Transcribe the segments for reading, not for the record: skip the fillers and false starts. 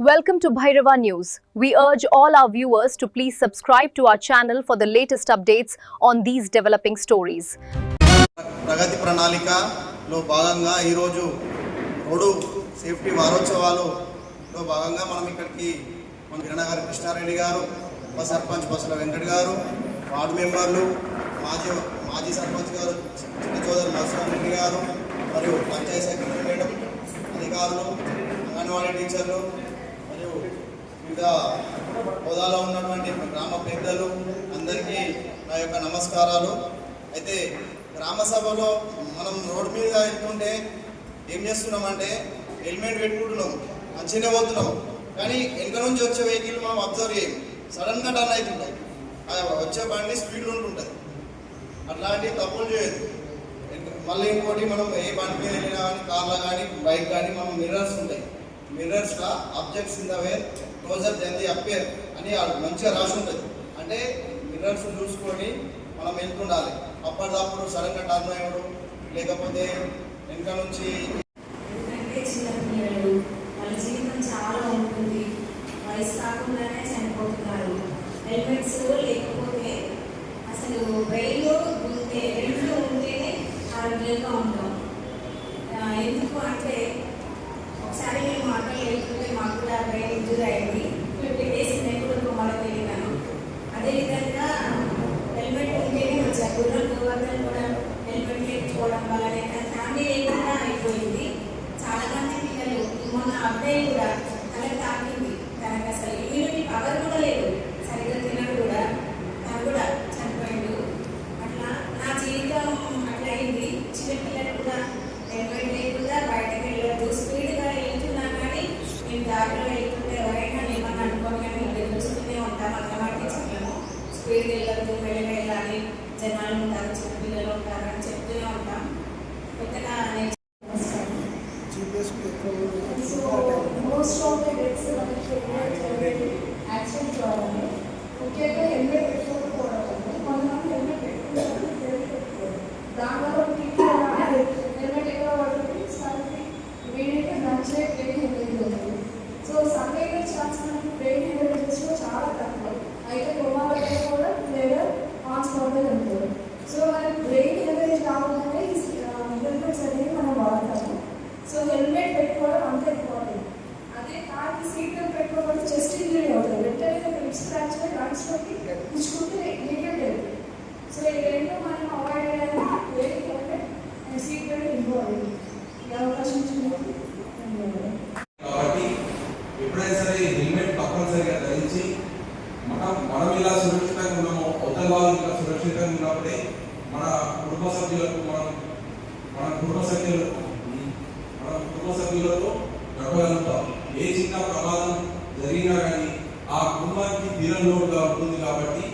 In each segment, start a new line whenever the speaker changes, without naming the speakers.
Welcome to Bhairava News. We urge all our viewers to please subscribe to our channel for the latest updates on these developing stories.
ప్రగతి ప్రణాళికలో భాగంగా ఈరోజు road safety వారోత్సవాలలో భాగంగా మనం ఇక్కడికి మన వీరనగర్ కృష్ణారెడ్డి గారు, ఉప సర్పంచ్ బసుల వెంకట్ గారు, వార్డు మెంబర్లు, మాజీ సర్పంచ్ గారు చిన్న చౌదరి మధుసూదన్ రెడ్డి గారు, మరియు పంచాయతీ సెక్రటరీ మేడం, అధికారులు, అంగన్వాడీ టీచర్లు మరియు వివిధ హోదాలో ఉన్నటువంటి గ్రామ పెద్దలు అందరికీ నా యొక్క నమస్కారాలు. అయితే గ్రామ సభలో మనం రోడ్డు మీద వెళ్తుంటే ఏం చేస్తున్నామంటే హెల్మెట్ పెట్టుకుంటున్నాం, మంచిగానే పోతున్నాం, కానీ వెనక నుంచి వచ్చే వెహికల్ మనం అబ్జర్వ్ చేయం, సడన్గా టర్న్ అవుతుంటాయి, వచ్చే బండి స్పీడ్లో ఉంటుంటుంది. అట్లాంటి తప్పులు చేయదు. మళ్ళీ ఇంకోటి, మనం ఏ బండి మీద వెళ్ళినా కానీ కార్లో కానీ బైక్ కానీ మనం మిర్రర్స్ ఉంటాయి, మిర్రర్స్లో objects in the way closer than they appear అని మంచిగా రాసి ఉంటుంది. అంటే మిర్రర్స్ చూసుకొని మనం వెళ్తుండాలి. అప్పటిదప్పుడు సడన్గా టర్న్ అయ్యడం, లేకపోతే వెనక నుంచి
వాళ్ళ జీవితం చాలా ఉంటుంది, వయసు కాకుండానే చనిపోతున్నారు. హెల్మెట్స్ లేకపోతే అసలు బ్రెయిన్లో రెండు ఉంటేనే ఆరోగ్యంగా ఉంటాం. ఎందుకు అంటే ఒకసారి నేను మాటలు వెళ్తుంటే మాకు కూడా బ్రెయిన్ ఇంజూరీ అయింది. 50 days నేను కూడా కోమాలో వెళ్ళినాను. అదేవిధంగా హెల్మెట్ ఉంటేనే వచ్చారు. గుర్రం గోవర్ధన్ కూడా హెల్మెట్ లేకపోవడం వల్ల ఫ్యామిలీ లేకుండా అయిపోయింది. చాలా మంది పిల్లలు మొన్న అబ్బాయి కూడా తనకు తాకింది, తనకు అసలు ఇమ్యూనిటీ పవర్ కూడా లేదు, సరిగ్గా తినడు కూడా, తను కూడా చనిపోయిండు. అట్లా నా జీవితం అట్లా అయింది. చిన్నపిల్లలు కూడా హెల్మెట్ లేకుండా బయటకు వెళ్ళదు, స్పీడ్గా వెళ్తున్నా కానీ మేము దారిలో వెళ్తుంటే ఎవరైనా ఏమన్నా అనుకోని కానీ చూస్తూనే ఉంటాం. అన్నమాట చెప్పాము, స్పీడ్గా వెళ్ళద్దు, మెల్లగా వెళ్ళాలి, జనాలు ఉంటారు, చిన్నపిల్లలు ఉంటారు అని చెప్తూనే ఉంటాం. కొత్తగా
most of the deaths accident కావాలి. ముఖ్యంగా హెల్మెట్ పెట్టుకోకపోవడం, కొంతమంది హెల్మెట్ పెట్టుకుంటారు, దానివల్ల హెల్మెట్ ఎక్కువ పడుతుంది, సరికి వీడైతే నచ్చే బ్రెయిన్ హెల్మెట్ ఉంటుంది. సో సర్వైవల్ ఛాన్స్ మనకి బ్రెయిన్ హెల్మెట్స్లో చాలా తక్కువ, అయితే కొమ్మ కూడా లేదా హాస్పిటల్ ఉంటుంది. సో మనకి బ్రెయిన్ హెల్మెట్ కావాలంటే హెల్మెట్స్ అనేవి మనం వాడతాము. సో హెల్మెట్ పెట్టుకోవడం అంత ఇంపార్టెంట్. అదే కార్కి సీట్ బెల్ట్ పెట్టుకోకపోతే చెస్ట్ ఇంజరీ అవుతుంది, వెంటనే లిప్ స్క్రాచ్ లంగ్స్లోకి పుచ్చుకుంటే లీకేజ్ అవుతుంది. సో ఈ రెండు మనం అవాయిడ్ చేయాలంటే helmet and seat belt important. ఈ అవకాశం ఇచ్చినప్పుడు
కాబట్టి ఎప్పుడైనా సరే హెల్మెట్ తప్పనిసరిగా ధరించి మనం ఇలా సురక్షితంగా ఉన్నామో, అవతల వాళ్ళు ఇలా సురక్షితంగా ఉన్నప్పుడే మన కుటుంబ సభ్యులతో గడపగలుగుతాం. ఏ చిన్న ప్రమాదం జరిగినా కానీ ఆ కుటుంబానికి తీరంలోగా ఉంటుంది. కాబట్టి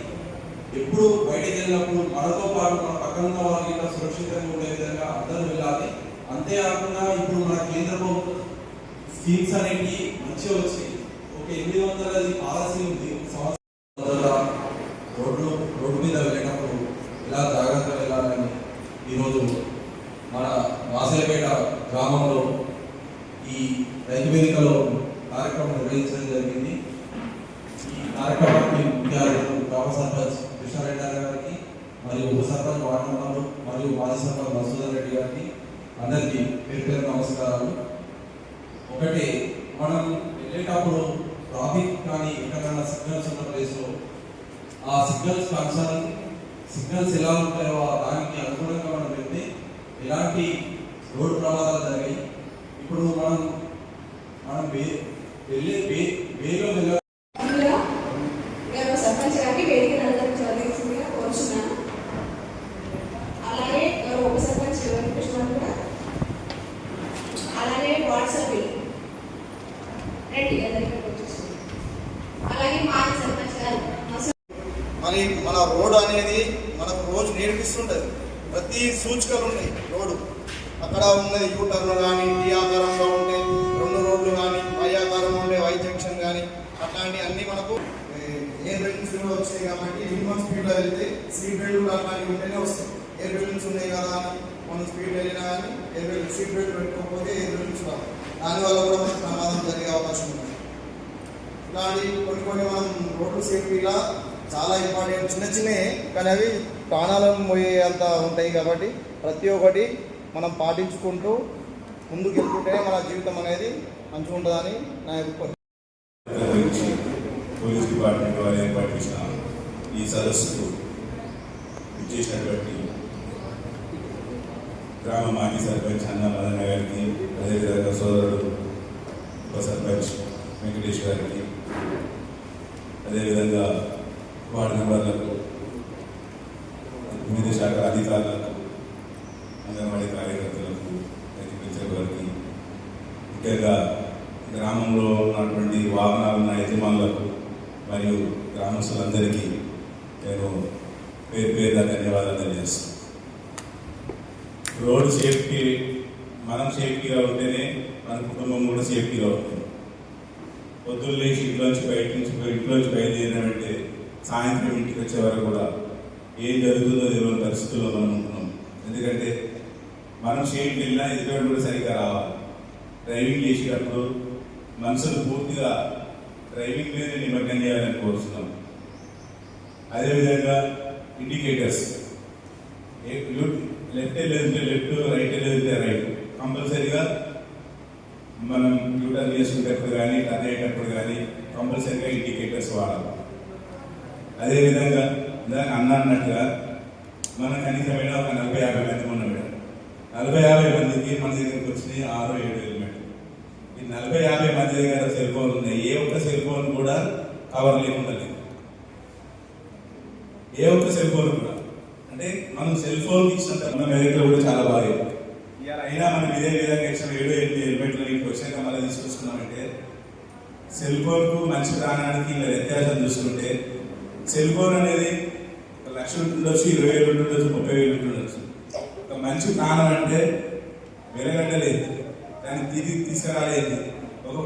ఎప్పుడు బయటకు వెళ్ళినప్పుడు మనతో పాటు మన పక్కన ఉన్న వాళ్ళకి ఇలా సురక్షితంగా ఉండే విధంగా అందరూ వెళ్ళాలి. అంతేకాకుండా ఇప్పుడు మన కేంద్ర ప్రభుత్వ స్కీమ్స్ అనేవి మంచిగా వచ్చాయి. ఒక 800 పాలసీ ఉంది. రోడ్డు మీద వెళ్ళినప్పుడు ఇలా జాగ్రత్తగా వెళ్ళాలని ఈరోజు మన వాసలపేట గ్రామంలో ఈ రైతు వేదికలో కార్యక్రమం నిర్వహించడం జరిగింది. ఈ కార్యక్రమానికి ముఖ్య అతిథులు గ్రామ సర్పంచ్ కృష్ణారెడ్డి గారికి, మరియు ఉప సర్పంచ్ వార్డు మెంబర్లు, మరియు మాజీ సర్పంచ్ మధుసూదన్ రెడ్డి గారికి అందరికీ పేరు నమస్కారాలు. ఒకటి, మనం వెళ్ళేటప్పుడు ట్రాఫిక్ కానీ ఎక్కడైనా సిగ్నల్స్ ఉన్న ప్లేస్లో ఆ సిగ్నల్స్ ఎలా ఉంటాయో దానికి అనుగుణంగా మనం వెళ్తే ఎలాంటి రోడ్డు ప్రమాదాలు జరిగాయి. ఇప్పుడు మనం వెళ్ళే వేలో
సర్పంచ్ గారికి వేదిక చదివించిందిగా కోరుచున్నాను. అలాగే ఉప సర్పంచ్ కృష్ణ కూడా, అలాగే వాట్సాప్ రెడ్డి అలాగే మాజీ సర్పంచ్ గారు.
మరి మన రోడ్డు అనేది మనకు రోజు నేర్పిస్తుంటుంది. ప్రతి సూచికలు ఉన్నాయి రోడ్డు. అక్కడ ఉన్నది యూటర్న్ కానీ, టీ ఆకారంలో ఉంటే 2 రోడ్లు కానీ, వై ఆకారం ఉండే వై జంక్షన్ కానీ, అట్లాంటివి అన్నీ మనకు ఎయిర్ బెలూన్స్ కూడా వచ్చాయి. కాబట్టి మినిమం స్పీడ్లో వెళ్తే సీట్ బెల్ట్ కూడా అట్లాంటివి ఉంటేనే వస్తాయి. ఎయిర్ బెలూన్స్ ఉన్నాయి కదా అని మనం స్పీడ్ వెళ్ళినా కానీ సీట్ బెల్ట్ పెట్టుకోకపోతే ఎయిర్ బెలూన్స్ రావు. దానివల్ల కూడా మనకు ప్రమాదం జరిగే అవకాశం ఉంది. ఇలాంటి కొన్ని మనం రోడ్డు సేఫ్టీలా చాలా ఇంపార్టెంట్, చిన్నవే కానీ అవి ప్రాణాలను పోయేంత ఉంటాయి. కాబట్టి ప్రతి ఒక్కటి మనం పాటించుకుంటూ ముందుకు వెళ్తుంటేనే మన జీవితం అనేది మంచిగా ఉంటుందని నా అభిప్రాయం.
పోలీస్ డిపార్ట్మెంట్ వారు ఏర్పాటు చేసిన ఈ సదస్సుకు ఇచ్చేసినటువంటి గ్రామ మాజీ సర్పంచ్ అన్న మదన గారికి, అదేవిధంగా సోదరుడు ఉప సర్పంచ్ వెంకటేష్ గారికి, అదేవిధంగా వార్డు మెంబర్లకు, వివిధ శాఖల అధికారులకు, అంగన్వాడీ కార్యకర్తలకు, అగ్రికల్చర్ వారికి, ముఖ్యంగా గ్రామంలో ఉన్నటువంటి వాహనాలున్న యజమానులకు మరియు గ్రామస్తులందరికీ నేను పేరుగా ధన్యవాదాలు తెలియజేస్తాను. రోడ్డు సేఫ్టీ, మనం సేఫ్టీగా ఉంటేనే మన కుటుంబం కూడా సేఫ్టీగా ఉంటుంది. పొద్దున్న లేచి ఇంట్లోంచి బయలుదేరినామంటే సాయంత్రం ఇంటికి వచ్చే వరకు కూడా ఏం జరుగుతుందో తెలియని పరిస్థితుల్లో మనం ఉంటున్నాం. ఎందుకంటే మనం సేఫ్టీ వెళ్ళినా ఎదురు కూడా సరిగ్గా రావాలి. డ్రైవింగ్ చేసేటప్పుడు మనసును పూర్తిగా డ్రైవింగ్ మీద నిమగ్నం చేయాలని కోరుతున్నాం. అదేవిధంగా ఇండికేటర్స్, లెఫ్ట్ వెళ్ళేదంటే లెఫ్ట్, రైట్ వెళ్ళేదంటే రైట్, కంపల్సరీగా మనం యూటర్న్ చేసుకునేటప్పుడు కానీ టర్న్ అయ్యేటప్పుడు కానీ కంపల్సరీగా ఇండికేటర్స్ వాడాలి. అదేవిధంగా దాన్ని అన్నట్టుగా మనం కనీసమైన ఒక 40-50 మంది ఉన్నాం. 40-50 మందికి మన దగ్గరికి వచ్చినాయి 6-7 హెల్మెట్లు. ఈ 40-50 మంది దగ్గర సెల్ ఫోన్ ఉన్నాయి. ఏ ఒక్క సెల్ ఫోన్ కూడా కవర్ లేకుండా లేదు. ఏ ఒక్క సెల్ ఫోన్ కూడా, అంటే మనం సెల్ ఫోన్ ఇచ్చినంత మన మెదక్లో కూడా చాలా బాగా ఇవాళ అయినా మనం ఇదే విధంగా ఇచ్చిన 7-8 హెల్మెట్లు ఇంటికి వచ్చాక మళ్ళీ తీసుకొస్తున్నామంటే సెల్ ఫోన్కు మంచి ప్రాణానికి ఇలా వ్యత్యాసం చూసుకుంటే సెల్ ఫోన్ అనేది 1,00,000 ఉండొచ్చు, 20,000 ఉండొచ్చు, 30,000 ఉండొచ్చు. ఒక మంచి ప్రాణం అంటే వెలగట్టలేదు, దాన్ని తిరిగి తీసుకురాలేదు. ఒక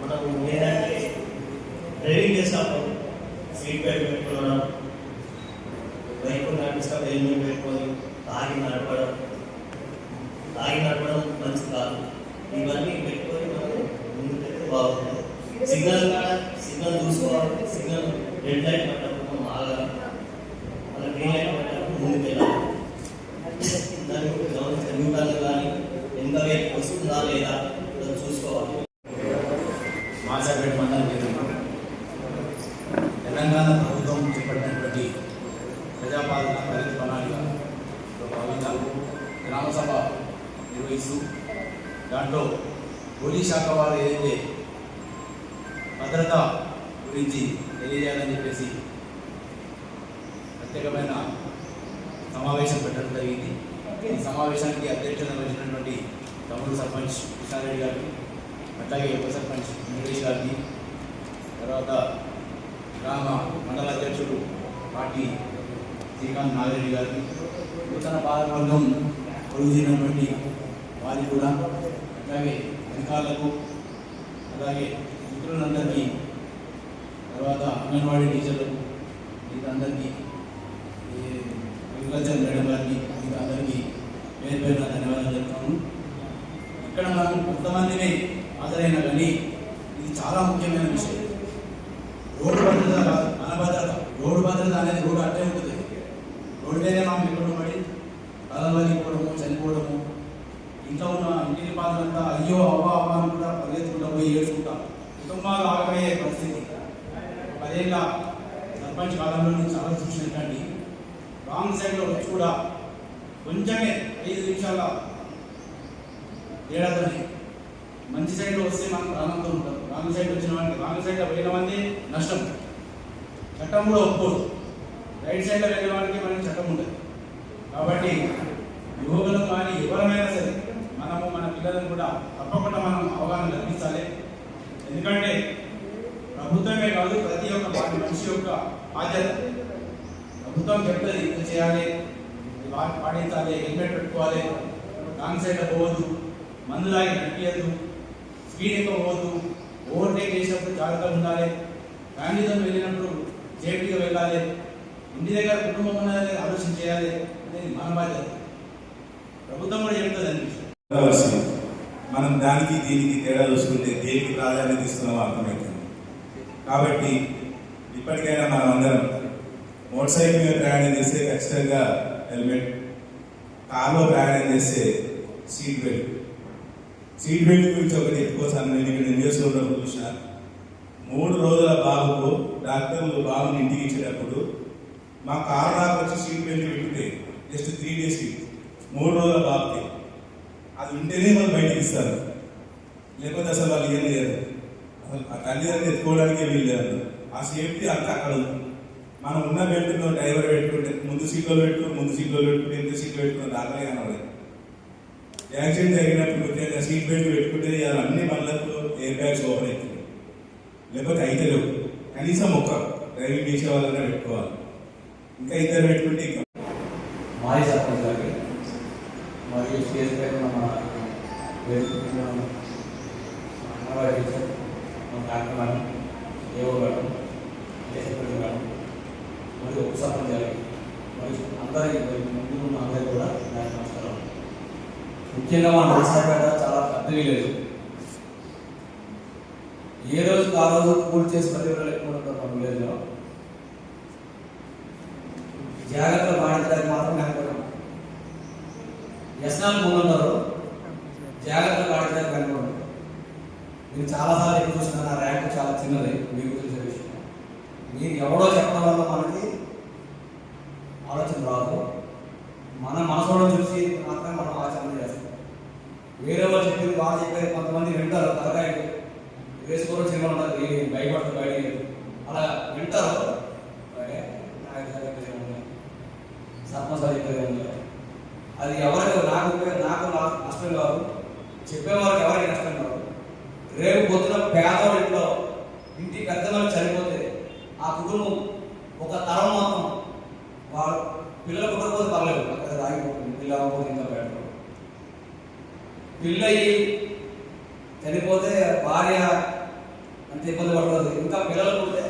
మనం ఏంటంటే డ్రైవింగ్ చేసినప్పుడు సీట్ బెల్ట్ పెట్టుకోవడం, బైక్ నడిపిస్తాం హెల్మెట్ పెట్టుకొని తాగి నడపడం మంచి కాదు. ఇవన్నీ పెట్టుకొని మనం ముందుకు బాగుంటుంది. సిగ్నల్ చూసుకోవాలి. సిగ్నల్ రెడ్ లైట్ పడ్డప్పుడు మనం ఆగాలి, మన గ్రీన్ లైట్ పడ్డప్పుడు ముందుకు వెళ్ళాలి. దాన్ని గమనించాలి కానీ ఎంత వేపు వస్తుందా లేదా చూసుకోవాలి.
మాసాపేట మండలం తెలంగాణ ప్రభుత్వం చేపట్టినటువంటి ప్రజాపాలన ప్రగతి ప్రణాళికలో భాగంగా గ్రామ సభ నిర్వహిస్తూ దాంట్లో పోలీస్ శాఖ వారు ఏదైతే భద్రత గురించి తెలియజేయాలని చెప్పేసి ప్రత్యేకమైన సమావేశం పెట్టడం జరిగింది. ఈ సమావేశానికి అధ్యక్షత వహించినటువంటి తమ్ముడు సర్పంచ్ కృష్ణారెడ్డి గారికి, అట్లాగే ఉప సర్పంచ్ వెంకటేష్ గారికి, తర్వాత గ్రామ మండల అధ్యక్షుడు పార్టీ శ్రీకాంత్ నాగిరెడ్డి గారికి, నూతన పాలకవర్గం పొరుగుతున్నటువంటి వారికి కూడా, అట్లాగే అధికారులకు, అలాగే మిత్రులందరికీ, తర్వాత అంగన్వాడీ టీచర్లకు, వీరందరికీ, అగ్రికల్చర్ మేడం గారికి, అందరికీ పేరున ధన్యవాదాలు చెప్తాము. ఇక్కడ మనం కొంతమందిని హాజరైనా కానీ ఇది చాలా ముఖ్యమైన విషయం. రోడ్డు భద్రత కాదు, మన భద్రత. రోడ్డు భద్రత అనేది రోడ్డు అట్టే ఉంటుంది. రోడ్డు మీదే మనం ఎక్కడో పడి తలవలిపోవడము, చనిపోవడము, ఇంట్లో ఉన్న ఇంటిని పాత్రంతా అయ్యో అవ్వా అని కూడా పరిగెత్తుకుంటా పోయి ఏడ్చుకుంటాం. కుటుంబాలు ఆగమయ్యే పరిస్థితి 10 ఏళ్ళ సర్పంచ్ కాలంలో నేను చాలా చూసినట్టండి. రాంగ్ సైడ్లో వచ్చి కూడా కొంచెమే 5 నిమిషాల తేడాతోనే మంచి సైడ్లో వస్తే మనం ప్రాణంతో ఉంటాం. రాంగ్ సైడ్ వచ్చిన వాడికి రాంగ్ సైడ్లో వెళ్ళిన మంది నష్టం, చట్టం కూడా ఒప్పుకోదు. రైట్ సైడ్లో వెళ్ళిన వాడికి మనకి చట్టం ఉంటుంది. కాబట్టి యువకులను కానీ ఎవరైనా సరే మనము మన పిల్లలను కూడా తప్పకుండా మనం అవగాహన కల్పించాలి. ఎందుకంటే ప్రభుత్వమే కాదు, ప్రతి ఒక్క మనిషి యొక్క బాధ్యత. ప్రభుత్వం చెప్తుంది ఇది చేయాలి, పాటించాలి, హెల్మెట్ పెట్టుకోవాలి, రాంగ్ సైడ్ పోవద్దు, మందు లాగి నడిపించద్దు, స్పీడ్ ఎక్కువ పోవద్దు, ఓవర్టేక్ చేసినప్పుడు జాగ్రత్తగా ఉండాలి, ఫ్యామిలీతో వెళ్ళినప్పుడు సేఫ్టీగా వెళ్ళాలి, ఇంటి దగ్గర కుటుంబం ఉన్నదని ఆలోచన చేయాలి అనేది మన బాధ్యత. ప్రభుత్వం కూడా చెప్తుంది అనిపిస్తుంది.
మనం దానికి దీనికి తేడా చూసుకుంటే దేనికి ప్రాధాన్యత ఇస్తున్నామో అర్థమవుతుంది. కాబట్టి ఇప్పటికైనా మనం అందరం మోటార్ సైకిల్ మీద ప్రయాణం చేస్తే ఖచ్చితంగా హెల్మెట్, కార్లో ప్రయాణం చేస్తే సీట్ బెల్ట్. సీట్ బెల్ట్ గురించి ఒకటి ఎక్కువసారి నేను ఇక్కడ న్యూస్లో ఉన్నప్పుడు చూసిన 3 రోజుల బాబుకు డాక్టర్లు బాబుని ఇంటికి ఇచ్చేటప్పుడు మా కారు నాకు వచ్చి సీట్ బెల్ట్ పెట్టుకుంటే జస్ట్ 3 days 3 రోజుల బాబుకి అది ఉంటేనే వాళ్ళు బయటకు ఇస్తారు, లేకపోతే అసలు వాళ్ళు ఏం లేదు. అసలు ఆ తల్లిదండ్రులు ఎత్తుకోవడానికే వీలు లేదు. ఆ సేఫ్టీ అంతా అక్కడ ఉంది. మనం ఉన్న బెల్ట్లో డ్రైవర్ పెట్టుకుంటే ముందు సీట్లో పెట్టుకుంటే ఎంత సీట్లో పెట్టుకున్న దాఖలే కనబడదు. యాక్సిడెంట్ జరిగినప్పుడు ముఖ్యంగా సీట్ బెల్ట్ పెట్టుకుంటే అన్ని బండ్లకు ఎయిర్ బ్యాగ్స్ ఓపెన్ అవుతుంది, లేకపోతే అయితే లేవు. కనీసం ఒక్క డ్రైవింగ్ చేసే వాళ్ళన్నా పెట్టుకోవాలి. ఇంకా ఇద్దరు పెట్టుకుంటే ఇంకా
మాజీ సర్పంచ్ గారికి మరియు స్టేజ్ పైన మన అంగన్వాడీ టీచర్, మన doctor madam, AO madam, secretary madam మరియు ఉప సర్పంచ్ గారికి మరియు అందరికీ ముందు ఉన్న అందరికీ కూడా నమస్కారం. ముఖ్యంగా మన నరసరావుపేట చాలా పెద్ద విలేజ్. ఏ రోజుకి ఆ రోజు పూర్తి చేసి ప్రతిభలు ఎక్కువ ఉంటారు మన విలేజ్లో. జాగ్రత్తలు పాటించడానికి మాత్రం కనుకోవడం, వ్యసనాలు ముందున్నారు, జాగ్రత్తలు పాటించడానికి కనుకోవడం. నేను చాలాసార్లు ఎక్కువ చూసిన నా ర్యాంక్ చాలా చిన్నది, మీకు తెలిసే విషయం. మీరు ఎవడో చెప్పడం వల్ల మనకి ఆలోచన రాదు, మన మనసులో చూసి మాత్రమే మనం ఆచరణ చేస్తాం. వేరే వాళ్ళు చెప్పింది బాగా చెప్పేది కొంతమంది వింటారు, తలకాయ వేసుకోవడం సినిమా ఉంటుంది, భయపడుతుంది, బయట అలా వింటారు. సర్పంచ్ చెప్పేది ఉంది, అది ఎవరికి నాకు నష్టం కాదు, చెప్పేవారికి ఎవరికి నష్టం కాదు. రేపు పొద్దున పేదవాడి ఇంటి పెద్దవాళ్ళు చనిపోతే ఆ కుటుంబం ఒక తరం మొత్తం వాడు పిల్లలు పుట్టకపోతే పర్లేదు, అక్కడ ఆగిపోతుంది. పిల్ల అవ్వకపోతే ఇంకా బెటర్. పిల్ల చనిపోతే భార్య ఎంత ఇబ్బంది పడుతుంది, ఇంకా పిల్లలు పుడితే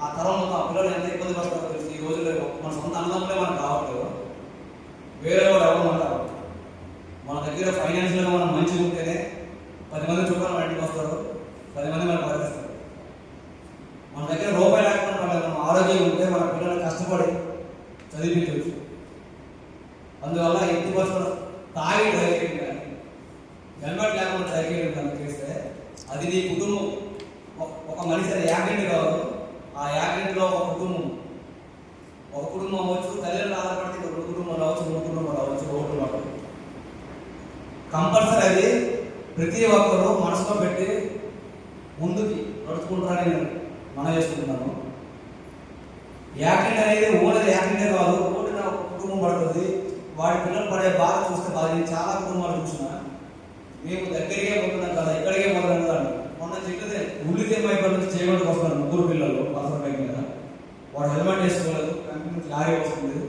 ఆ తరం మొత్తం ఆ పిల్లలు ఎంత ఇబ్బంది పడుతుందో తెలిసి ఈ రోజుల్లో మన సొంత అన్నదమ్ములే మనకు రావట్లేదు, వేరే వాడు ఎవరు మనకు రావట్లేదు. మన దగ్గర ఫైనాన్షియల్గా మనం మంచిగా ఉంటేనే 10 మంది చుట్టాలు మన ఇంటికి వస్తారు, 10 మంది మనకు బతికిస్తారు. మన దగ్గర రూపాయి లేకుండా మనం ఆరోగ్యం ఉంటే మన పిల్లల్ని కష్టపడి చదివించవచ్చు. అందువల్ల ఎట్టి బస్సులు తాగి డ్రైవింగ్ కానీ హెల్మెట్ లేకుండా డ్రైవింగ్ కానీ చేస్తే అది నీ కుటుంబం. ఒక మనిషి అది యాక్సిడెంట్ కాదు, ఆ యాక్సిడెంట్లో ఒక కుటుంబం అవ్వచ్చు, తల్లిదండ్రులు ఆధారపడితే 2 కుటుంబాలు అవ్వచ్చు, 3 కుటుంబాలు అవ్వచ్చు, ఓట్లు అవ్వచ్చు. కంపల్సరీ అది ప్రతి ఒక్కరు మనసులో పెట్టి ముందుకి నడుచుకుంటారని మనం చేసుకుంటున్నాను. యాక్సిడెంట్ అనేది ఓన్లీ యాక్సిడెంటే కాదు, ఓడిన కుటుంబం పడుతుంది, వాడి పిల్లలు పడే బాధ చూస్తే బాధ. నేను చాలా కుటుంబాలు చూసిన, మేము దగ్గరికే పోతున్నాం కదా, ఇక్కడికే పోతున్నాం కదా. మొన్న చెప్పేది ఉల్లితే మైపల్ నుంచి చేయడానికి వస్తున్నారు 3 పిల్లలు పల్సర్ బైక్ మీద. వాడు హెల్మెట్ వేసుకోలేదు, కంపెనీ నుంచి లారీ వస్తుంది,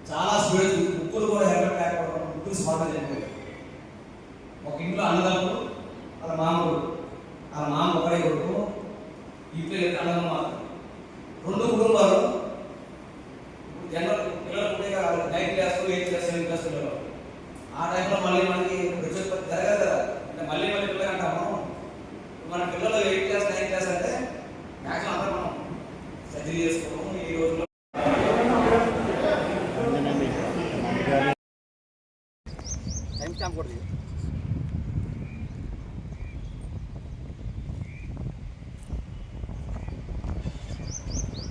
చాలా స్పీడ్. ముగ్గురు కూడా హెల్మెట్ లేకపోవడం, ముగ్గురు స్పాట్ అయిపోయారు. ఒక ఇంట్లో అన్నదమ్ములు, వాళ్ళ మామ ఒకడే కొడుకు, ఇంట్లో అన్నదమ్మ మాత్రం 2 కుటుంబాలు. జనరల్ పిల్లలు ఉంటే 9th class, 8th class, 7th class పిల్లలు. ఆ టైంలో మళ్ళీ మనకి జరగదు కదా, అంటే మళ్ళీ పిల్లలు అంటాము. మన పిల్లలు 8th క్లాస్, 9th క్లాస్ అంటే మ్యాక్సిమం అంతా మనం సర్జరీ చేసుకోవడం ఈ రోజుల్లో. టైం స్టాంప్ కూడా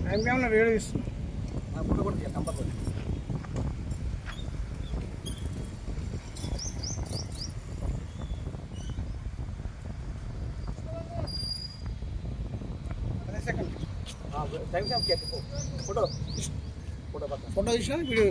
టైం క్యామ్లో వీడియో ఇస్తుంది,
ఫోటో కూడా కంపల్సరీ.
ఫోటో తీసినా వీడియో